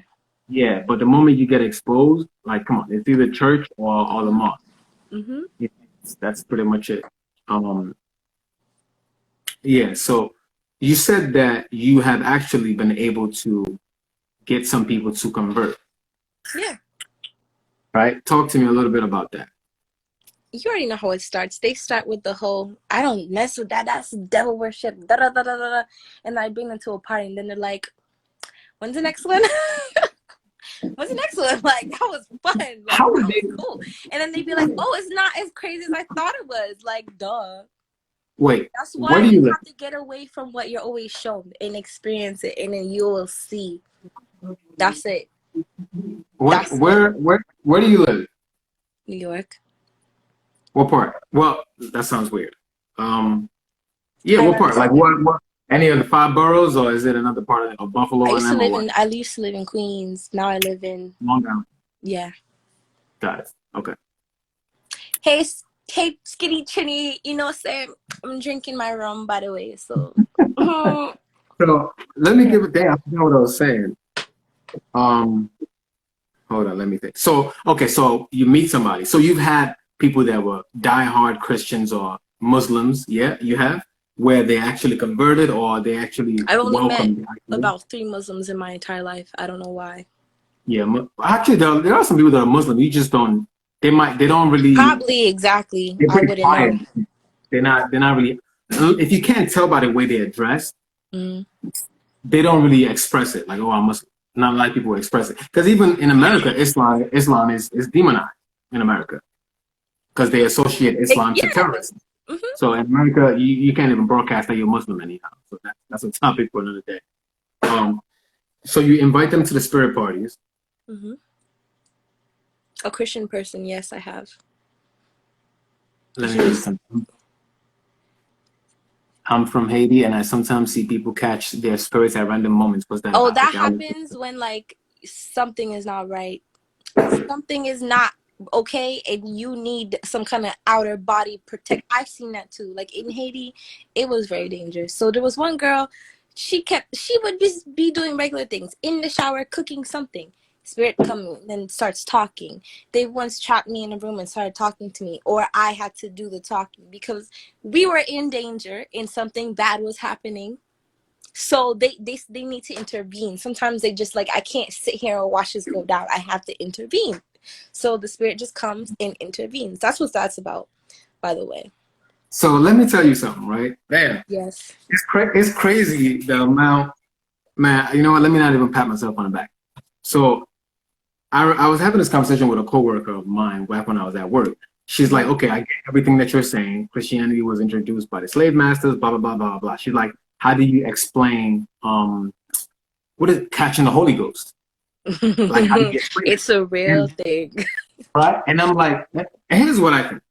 Yeah, but the moment you get exposed, like, come on, it's either church or the mosque. Mm-hmm. Yeah, that's pretty much it. Yeah, so you said that you have actually been able to get some people to convert. Yeah. Right? Talk to me a little bit about that. You already know how it starts. They start with the whole, I don't mess with that. That's devil worship. Da da da da da. And I bring them to a party, and then they're like, "When's the next one? When's the next one?" Like, that was fun. Like, How would they cool? And then they'd be like, "Oh, it's not as crazy as I thought it was." Like, duh. Wait. That's why you have to get away from what you're always shown and experience it, and then you will see. That's it. What? That's what Where do you live? New York. What part? Well, that sounds weird. Yeah, I what part? Like understand. what? Any of the five boroughs, or is it another part of Buffalo and them, or what? I used to live in Queens. Now I live in, Long Island. yeah. Got it. Okay. Hey, hey, Skinny Chinny, you know what I'm saying? I'm drinking my rum, by the way, so. So let me Yeah. give it. Damn, I forgot what I was saying. Um, Hold on, let me think. So, okay, so you meet somebody. So you've had people that were diehard Christians or Muslims, yeah, you have, where they actually converted or they actually I've only met welcomed the idea. about 3 Muslims in my entire life. I don't know why. Yeah, actually, there are some people that are Muslim. You just don't. They don't really. Probably exactly. They're I pretty wouldn't quiet. know. They're not really. If you can't tell by the way they dress, Mm. they don't really express it. Like, oh, I'm Muslim. Not a lot of people express it because even in America, Islam is demonized in America because they associate Islam to Yeah. terrorism. Hmm. So in America, you can't even broadcast that you're Muslim anyhow. So that's a topic for another day. So you invite them to the spirit parties. Hmm. A Christian person, yes, I have. Let me read He's something. I'm from Haiti, and I sometimes see people catch their spirits at random moments. What's that Oh, about? that Okay, happens when like something is not right. Something is not okay and you need some kind of outer body protect. I've seen that too. Like in Haiti, it was very dangerous. So there was one girl, she would just be doing regular things in the shower, cooking something. Spirit comes and starts talking. They once trapped me in a room and started talking to me, or I had to do the talking because we were in danger and something bad was happening. So they need to intervene. Sometimes they just like, I can't sit here and watch this go down. I have to intervene. So the spirit just comes and intervenes. That's what that's about, by the way. so let me tell you something, right? Man, Yes. it's crazy the amount. Man, you know what? Let me not even pat myself on the back. So I was having this conversation with a coworker of mine back when I was at work. She's like, okay, I get everything that you're saying. Christianity was introduced by the slave masters, blah, blah, blah, blah, blah. She's like, how do you explain, what is it, catching the Holy Ghost? Like, how do you explain It's a it? real thing. Right? And I'm like, and here's what I think.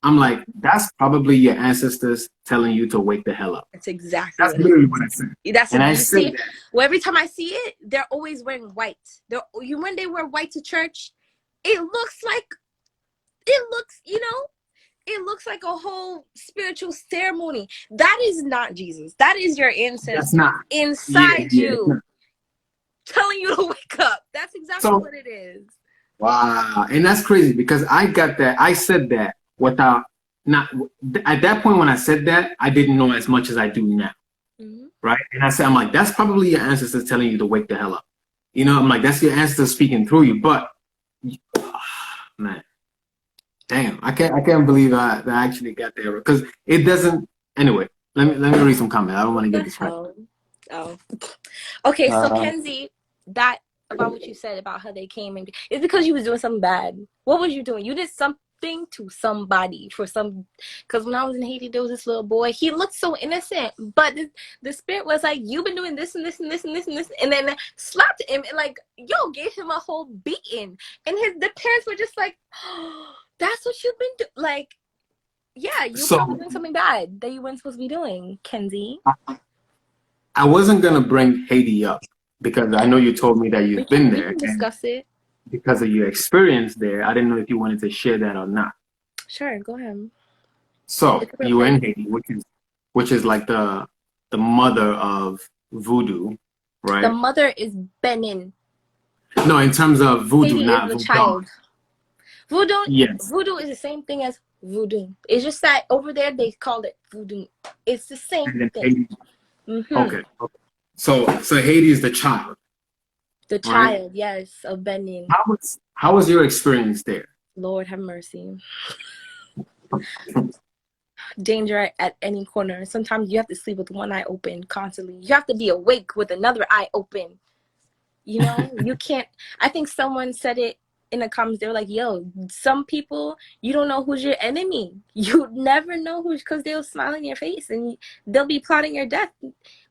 I'm like, that's probably your ancestors telling you to wake the hell up. That's exactly That's what it literally is. what I said. That's And what I you see. said that. Well, every time I see it, they're always wearing white. When they wear white to church, it looks like it looks like a whole spiritual ceremony. That is not Jesus. That is your That's ancestors not. Yeah, inside yeah. It's you not. telling you to wake up. That's exactly So what it is. wow, and that's crazy because I got that. I said that without not at that point when I said that, I didn't know as much as I do now, Mm-hmm. right? And I said, I'm like, that's probably your ancestors telling you to wake the hell up. You know, I'm like, that's your ancestors speaking through you. But man, damn, I can't believe that I actually got there because it doesn't. Anyway, let me read some comments. I don't want What to get the distracted. hell? Oh. Okay, so Uh, Kenzie, that about what you said about how they came and it's because you was doing something bad. What was you doing? You did something to somebody for some. Because when I was in Haiti, there was this little boy. He looked so innocent, but the spirit was like, "You've been doing this and this and this and this and this," and then slapped him and like, yo, gave him a whole beating. And the parents were just like, oh, "That's what you've been doing." Like, yeah, you probably so doing something bad that you weren't supposed to be doing, Kenzie. I wasn't gonna bring Haiti up because I know you told me that We you've can been we there, can and discuss it. because of your experience there, I didn't know if you wanted to share that or not. Sure, go ahead. So It's a real you were in place. Haiti, which is like the mother of voodoo, The right? mother is Benin. No, in terms of voodoo, Haiti is not the voodoo. child. Voodoo Yes, voodoo is the same thing as voodoo. It's just that over there they call it voodoo. It's the same and then thing. Haiti. Mm-hmm. Okay, okay. So Haiti is the child, The right? child, yes, of Benin. How was your experience there? Lord have mercy. Danger at any corner. Sometimes you have to sleep with one eye open constantly. You have to be awake with another eye open. You know, you can't. I think someone said it in the comments. They were like, yo, some people, you don't know who's your enemy. You never know who's, because they'll smile in your face and they'll be plotting your death.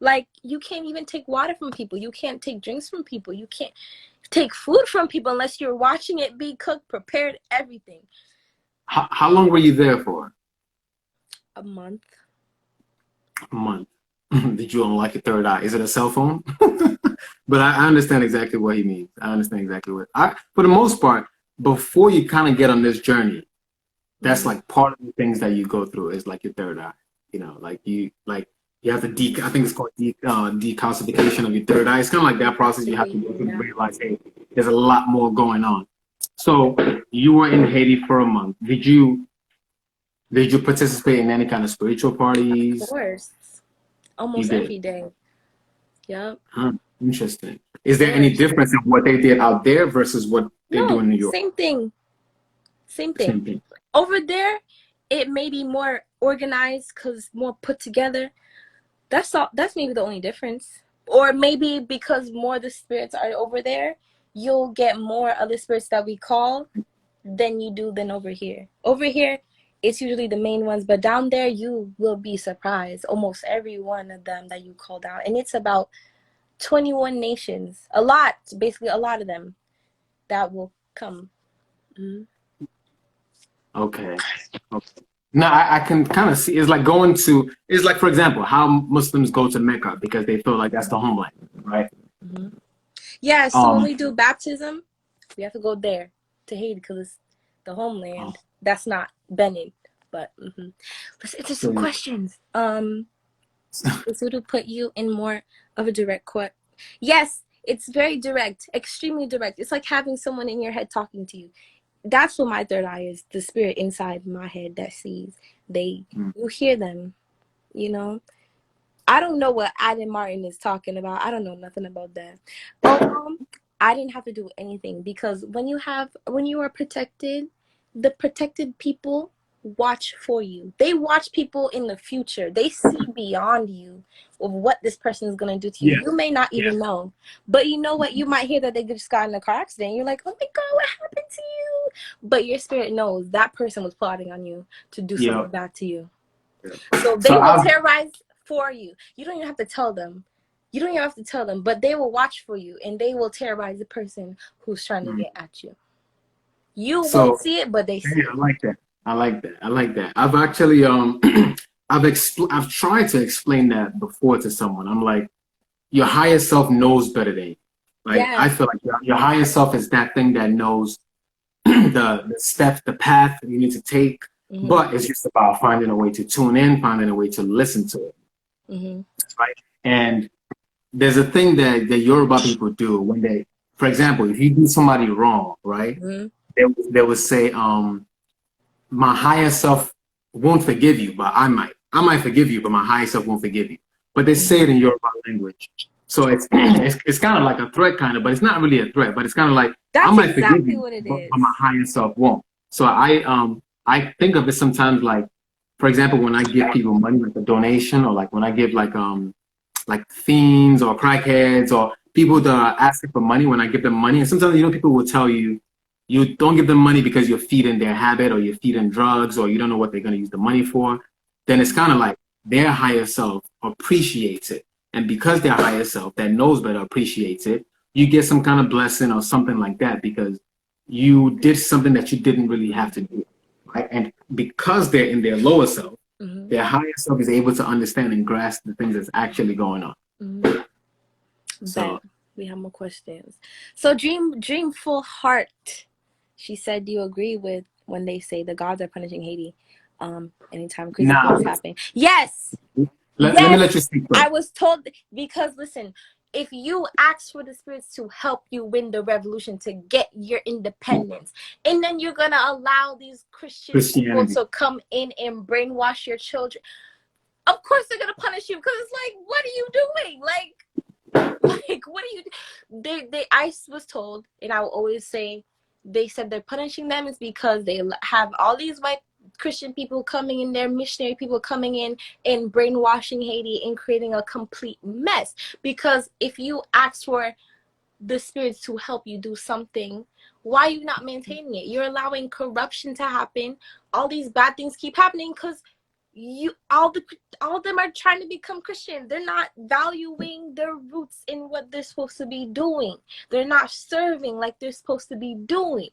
Like, you can't even take water from people. You can't take drinks from people. You can't. take food from people unless you're watching it be cooked, prepared, everything. How long were you there for? A month. A month. Did you unlock your third eye? Is it a cell phone? But I understand exactly what he means. I understand exactly what for the most part, before you kind of get on this journey, that's like part of the things that you go through is like your third eye. You know, you have to I think it's called decalcification of your third eye. It's kind of like that process you have to go through to realize, hey, there's a lot more going on. So you were in Haiti for a month. Did you participate in any kind of spiritual parties? Of course. Almost every day. Yep. Huh. Interesting. Is there any difference in what they did out there versus what they do in New York? Same thing. Same Same thing. thing. Over there, it may be more organized because more put together. That's all. That's maybe the only difference. Or maybe because more of the spirits are over there, you'll get more of the spirits that we call than you do than over here. Over here, it's usually the main ones, but down there you will be surprised. Almost every one of them that you called out, and it's about 21 nations. Basically a lot of them that will come. Mm-hmm. Okay. Now I can kind of see it's like for example, how Muslims go to Mecca because they feel like that's the homeland, right? Mm-hmm. Yeah, so when we do baptism, we have to go there to Haiti because it's the homeland. That's not Benin, but let's answer some questions. This would put you in more of a direct quote. Yes, it's very direct, extremely direct. It's like having someone in your head talking to you. That's what my third eye is, the spirit inside my head that sees. You hear them, you know. I don't know what Adam Martin is talking about. I don't know nothing about that. I didn't have to do anything because when you are protected, the protected people watch for you. They watch people in the future. They see beyond you of what this person is going to do to you. You may not even know. But you know what? You might hear that they just got in a car accident. You're like, oh my God, what happened to you? But your spirit knows that person was plotting on you to do something bad to you. So they will terrorize for you. You don't even have to tell them. But they will watch for you and they will terrorize the person who's trying to get at you. You won't see it, but they see it. I like that. I've actually I've tried to explain that before to someone. I'm like, your higher self knows better than you. Like I feel like your higher self is that thing that knows the steps, the path you need to take. But it's just about finding a way to tune in, finding a way to listen to it. Right? And there's a thing that the Yoruba people do when they, for example, if you do somebody wrong, right? They would say, my higher self won't forgive you, but I might. I might forgive you, but my higher self won't forgive you. But they say it in Yoruba language. So it's kind of like a threat, but it's not really a threat. But it's kind of like, I might forgive you, but my higher self won't. So I think of it sometimes like, for example, when I give people money, like a donation, or like when I give like fiends or crackheads or people that are asking for money, when I give them money, and sometimes people will tell you, you don't give them money because you're feeding their habit or you're feeding drugs or you don't know what they're going to use the money for. Then it's kind of like their higher self appreciates it. And because their higher self that knows better appreciates it, you get some kind of blessing or something like that because you did something that you didn't really have to do. Right? And because they're in their lower self, their higher self is able to understand and grasp the things that's actually going on. So we have more questions. So Dream Full Heart. She said, do you agree with when they say the gods are punishing Haiti anytime crazy things happen? Yes. Let me let you speak first. I was told, because listen, if you ask for the spirits to help you win the revolution to get your independence, and then you're going to allow these Christian people to come in and brainwash your children, of course they're going to punish you because it's like, what are you doing? Like, what are you? I was told, and I will always say, they said they're punishing them is because they have all these white Christian people coming in there, missionary people coming in and brainwashing Haiti and creating a complete mess. Because if you ask for the spirits to help you do something, why are you not maintaining it? You're allowing corruption to happen. All these bad things keep happening because all of them are trying to become Christian. They're not valuing their roots in what they're supposed to be doing. They're not serving like they're supposed to be doing.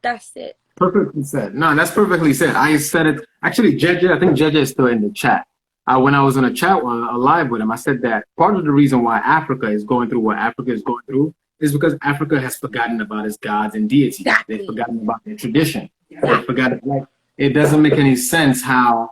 That's it. Perfectly said. No, that's perfectly said. I said it. Actually, Jeje, I think Jeje is still in the chat. When I was on a chat, a live with him, I said that part of the reason why Africa is going through what Africa is going through is because Africa has forgotten about its gods and deities. Exactly. They've forgotten about their tradition. They forgot, like, it doesn't make any sense how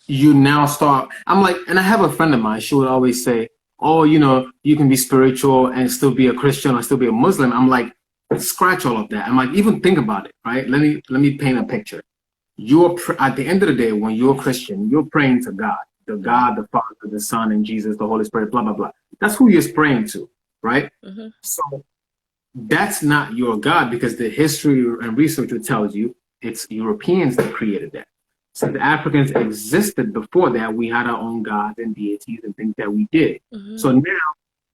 you now start. I'm like, and I have a friend of mine, she would always say, oh, you know, you can be spiritual and still be a Christian or still be a Muslim. I'm like, scratch all of that. I'm like, even think about it, right? Let me paint a picture. At the end of the day, when you're a Christian, you're praying to God, the God, the Father, the Son, and Jesus, the Holy Spirit, blah, blah, blah. That's who you're praying to, right? Mm-hmm. So that's not your God, because the history and research tells you it's Europeans that created that. So the Africans existed before that. We had our own gods and deities and things that we did. Mm-hmm. So now,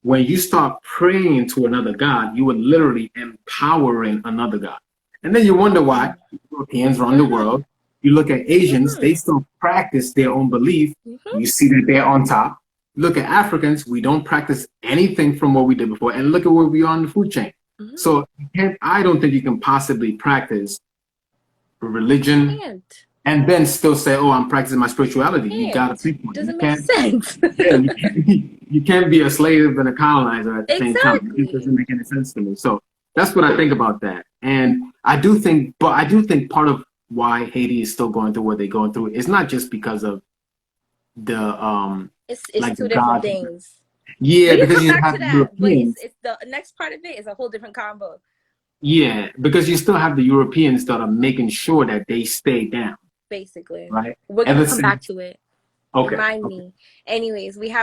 when you start praying to another God, you are literally empowering another God. And then you wonder why Europeans run the world. You look at Asians, they still practice their own belief. You see that they're on top. Look at Africans, we don't practice anything from what we did before. And look at where we are on the food chain. So I don't think you can possibly practice religion and then still say, oh, I'm practicing my spirituality. You got to pick one. Doesn't make sense. You can't be a slave and a colonizer at the same time. It doesn't make any sense to me. So that's what I think about that. And I do think part of why Haiti is still going through what they're going through is not just because of the it's like two different things. Yeah, because you have the Europeans. It's the next part of it is a whole different combo. Yeah, because you still have the Europeans that are making sure that they stay down. Basically, right? We're gonna come back to it. Okay. Remind me. Anyways, we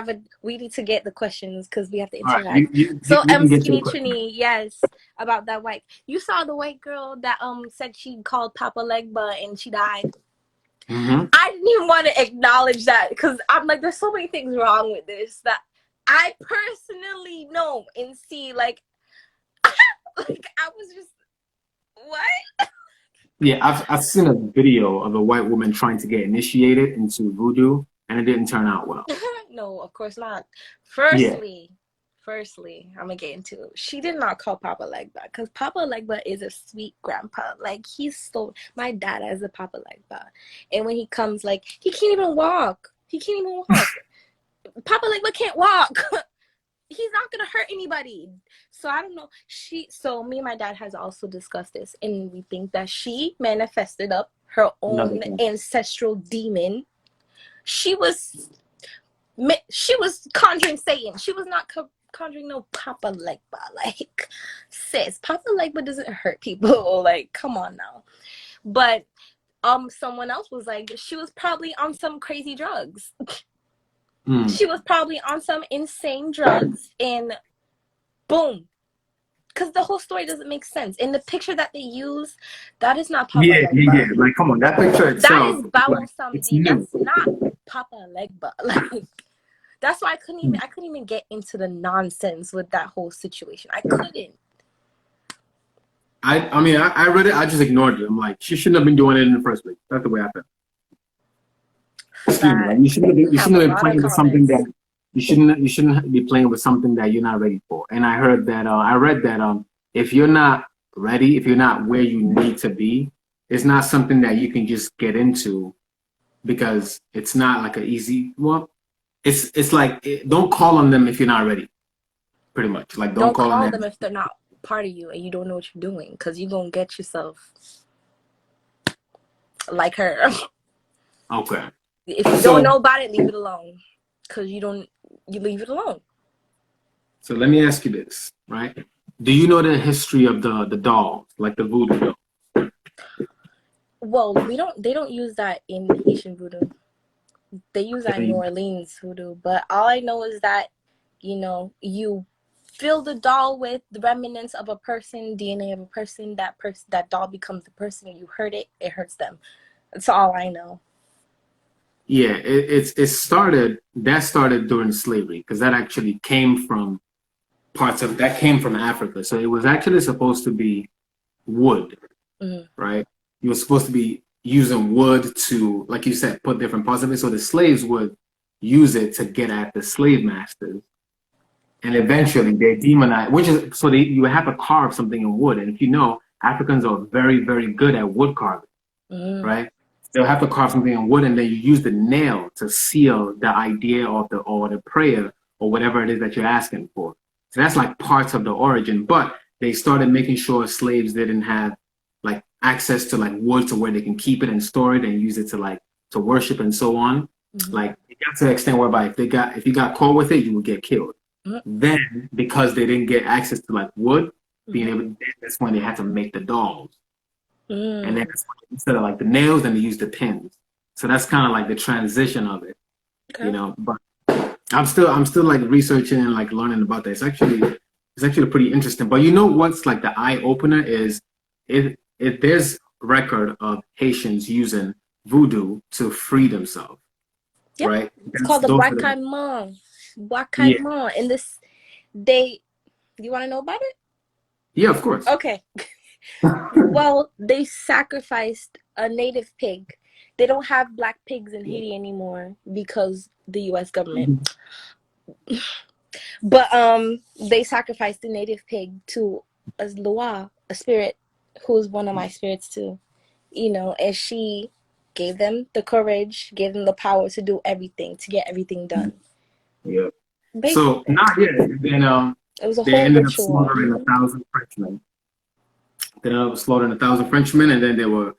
need to get the questions because we have to interact. Right. So Skinny Trini, yes, about that white. You saw the white girl that said she called Papa Legba and she died. Mm-hmm. I didn't even want to acknowledge that because I'm like, there's so many things wrong with this that I personally know and see. Like I was just what? Yeah, I've seen a video of a white woman trying to get initiated into voodoo, and it didn't turn out well. No, of course not. Firstly, I'm gonna get into it. She did not call Papa Legba because Papa Legba is a sweet grandpa. Like my dad has a Papa Legba, and when he comes, like he can't even walk. Papa Legba can't walk. He's not gonna hurt anybody. So I don't know. So me and my dad has also discussed this, and we think that she manifested up her own ancestral demon. She was conjuring Satan. She was not conjuring no Papa Legba. Like, sis, Papa Legba doesn't hurt people. Like, come on now. But someone else was like, she was probably on some crazy drugs. She was probably on some insane drugs, and boom. Because the whole story doesn't make sense. In the picture that they use, that is not Papa Legba. Yeah. Like, come on, that picture itself. That is Bawo Samdi. That's not Papa Legba. Like, that's why I couldn't even get into the nonsense with that whole situation. I couldn't. I mean, I read it. I just ignored it. I'm like, she shouldn't have been doing it in the first place. That's the way I felt. Like, you shouldn't have been playing with something that you shouldn't be playing with something that you're not ready for. And I read that if you're not ready, if you're not where you need to be, it's not something that you can just get into, because it's not like an easy. Well, it's like, don't call on them if you're not ready. Pretty much, like don't call on them if they're not part of you and you don't know what you're doing, because you're gonna get yourself like her. Okay. If you don't know about it, leave it alone. Because you leave it alone. So let me ask you this, right? Do you know the history of the dolls, like the voodoo dolls? Well, they don't use that in Haitian voodoo. They use that in New Orleans voodoo. But all I know is that, you fill the doll with the remnants of a person, DNA of a person, that doll becomes the person, and you hurt it, it hurts them. That's all I know. Yeah, it started during slavery, because that actually came from Africa. So it was actually supposed to be wood, right? You were supposed to be using wood to, like you said, put different parts of it. So the slaves would use it to get at the slave masters. And eventually they demonize, which is, so you have to carve something in wood. And if you know, Africans are very, very good at wood carving, right? They'll have to carve something in wood, and then you use the nail to seal the idea of the prayer or whatever it is that you're asking for. So that's like parts of the origin. But they started making sure slaves didn't have like access to like wood to where they can keep it and store it and use it to like to worship and so on. Like it got to the extent whereby if you got caught with it, you would get killed. Then because they didn't get access to like wood, being able that's when they had to make the dolls. And then instead of like the nails, then they use the pins. So that's kind of like the transition of it, you know. But I'm still like researching and like learning about that. It's actually pretty interesting. But you know what's like the eye opener is if there's record of Haitians using voodoo to free themselves, right? It's called the Guacamole. Guacamole. And this, you want to know about it? Yeah, of course. Okay. Well, they sacrificed a native pig. They don't have black pigs in Haiti anymore because the U.S. government. But they sacrificed the native pig to a Loa, a spirit who's one of my spirits too. You know, and she gave them the courage, gave them the power to do everything, to get everything done. Yeah. Basically. So not yet. Then it was a they whole ended ritual. up slaughtering 1,000 Frenchmen. They ended up slaughtering 1,000 Frenchmen, and then they were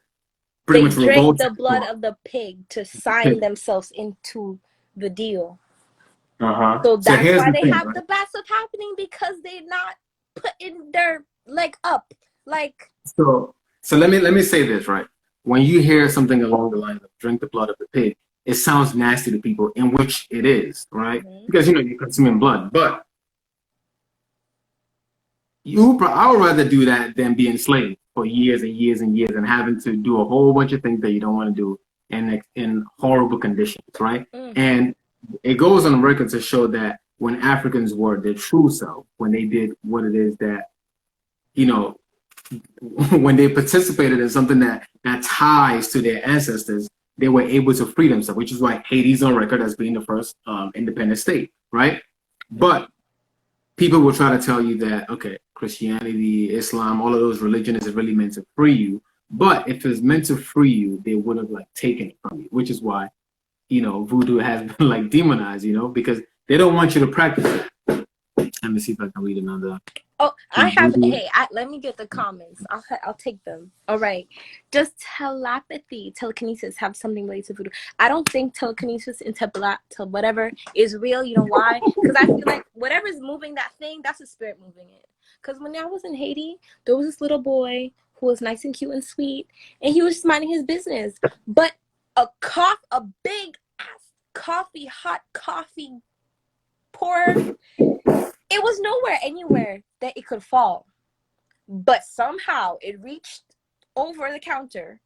pretty much revolted. They drank the blood of the pig to sign themselves into the deal. So that's why they have the bastard happening, because they're not putting their leg up. Like so let me say this, right? When you hear something along the lines of drink the blood of the pig, it sounds nasty to people, in which it is, right? Because you know you're consuming blood. But I would rather do that than be enslaved for years and years and years and having to do a whole bunch of things that you don't want to do in horrible conditions, right? And it goes on record to show that when Africans were their true self, when they did what it is that, you know, when they participated in something that ties to their ancestors, they were able to free themselves, which is why Haiti's on record as being the first independent state, right? But people will try to tell you that, okay, Christianity, Islam, all of those religions is really meant to free you. But if it's meant to free you, they would have like taken it from you, which is why, you know, voodoo has been like demonized, you know, because they don't want you to practice it. Let me see if I can read another. Oh, I have. Hey, let me get the comments. I'll take them. All right. Does telekinesis have something related to voodoo? I don't think telekinesis and to whatever is real. You know why? Because I feel like whatever's moving that thing, that's a spirit moving it. Because when I was in Haiti, there was this little boy who was nice and cute and sweet, and he was just minding his business. But a big ass hot coffee pour. It was anywhere that it could fall. But somehow it reached over the counter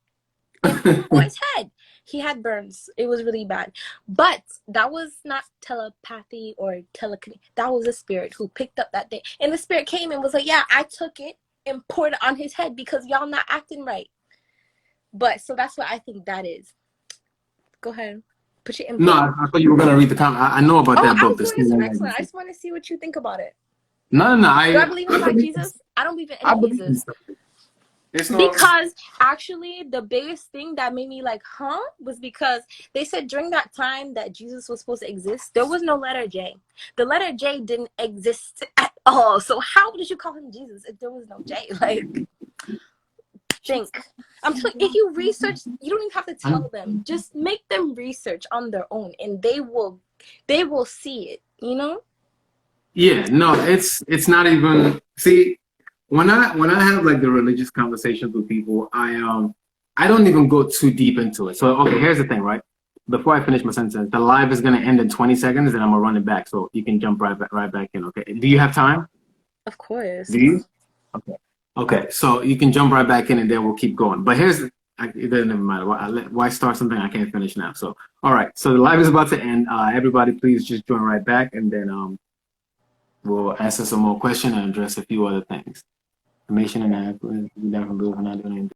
and hit the boy's head. He had burns. It was really bad. But that was not telepathy or telekinesis. That was a spirit who picked up that thing. And the spirit came and was like, yeah, I took it and poured it on his head because y'all not acting right. But so that's what I think that is. Go ahead. Put your input. No, I thought you were going to read the comment. I know about that book. Excellent. I just want to see what you think about it. No. Do I believe in Black Jesus? I don't believe in any Jesus. Because actually, the biggest thing that made me like, was because they said during that time that Jesus was supposed to exist, there was no letter J. The letter J didn't exist at all. So how did you call him Jesus if there was no J? Like, think. If you research, you don't even have to tell them. Just make them research on their own, and they will see it. You know? Yeah. No, it's not even. See, when I have like the religious conversations with people, I don't even go too deep into it. So okay, here's the thing, right? Before I finish my sentence, the live is gonna end in 20 seconds, and I'm gonna run it back, so you can jump right back in. Okay? Do you have time? Of course. Do you? Okay. Okay, so you can jump right back in, and then we'll keep going. But it doesn't even matter. Why start something I can't finish now? So, all right. So the live is about to end. Everybody, please just join right back, and then we'll answer some more questions and address a few other things. Information and that. We're not doing anything.